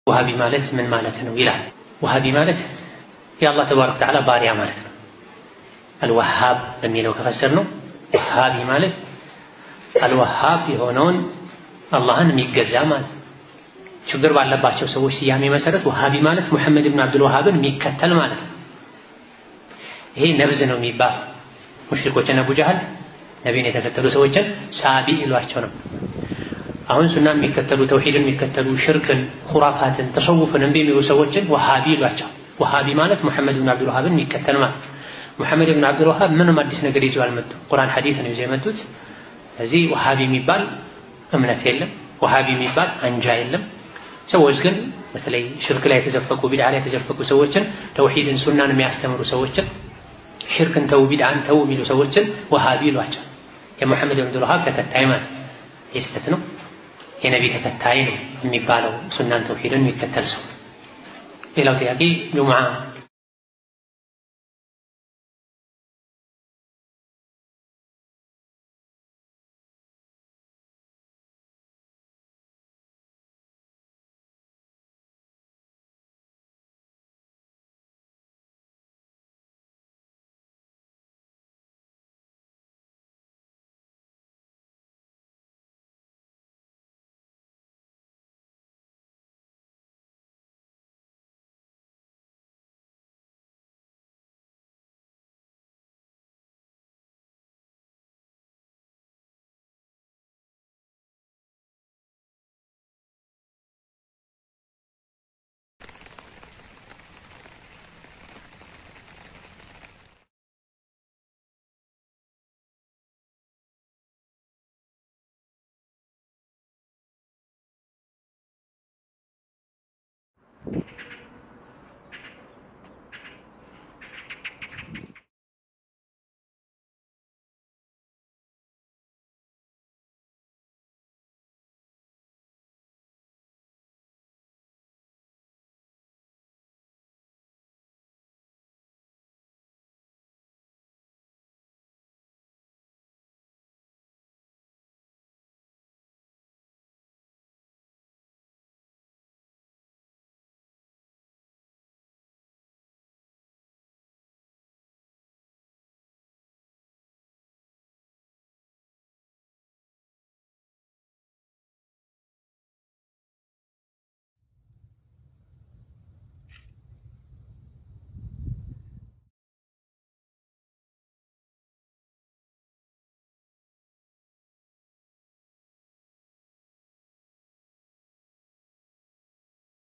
ወሃቢ ማለት ምን ማለት ነው ይላል። ወሃቢ ማለት የአላህ ተባረከ ወተዓላ ባሪያ ማለት ነው። አልወሃብ በሚለው ከፈሰርነው ወሃቢ ማለት አልወሃብ የሆነውን አላህን የሚገዛ ማለት ነው። ችግር ባለባቸው ሰዎች ስያሜ መሰረት ወሃቢ ማለት ሙሐመድ ኢብኑ አብዱል ወሃብን የሚከተል ማለት ነው። ይሄ ነብዝ ነው የሚባል ሙሽሪኮችና አቡ ጀህል ነቢይን የተከተሉ ሰዎችን ሳቢ ይሏቸው ነው። አሁን ሱናን የሚከተሉ ተውሂድን የሚከተሉ ሽርክን፣ ኹራፋትን፣ ተሰውፍን እምቢ የሚሉ ሰዎችን ወሃቢ ይሏቸው። ወሃቢ ማለት ሙሐመድ ኢብኑ አብዱል ወሃብን የሚከተል ማለት። ሙሐመድ ኢብኑ አብዱል ወሃብ ምንም አዲስ ነገር ይዘው አልመጡም። ቁርአን ሐዲስ ነው ይዘው የመጡት። ስለዚህ ወሃቢ የሚባል እምነት የለም፣ ወሃቢ የሚባል አንጃ የለም። ሰዎች ግን በተለይ ሽርክ ላይ የተዘፈቁ ቢድዓ ላይ የተዘፈቁ ሰዎችን ተውሂድን ሱናን የሚያስተምሩ ሰዎችን ሽርክን ተው ቢድዓን ተው የሚሉ ሰዎችን ወሃቢ ይሏቸው። የሙሐመድ ኢብኑ አብዱል ወሃብ ተከታይ ማለት የስተት ነው። የነቢ ተከታይ ነው የሚባለው ሱናን ተውሂድን የሚከተል ሰው። ሌላው ጥያቄ ጁምዓ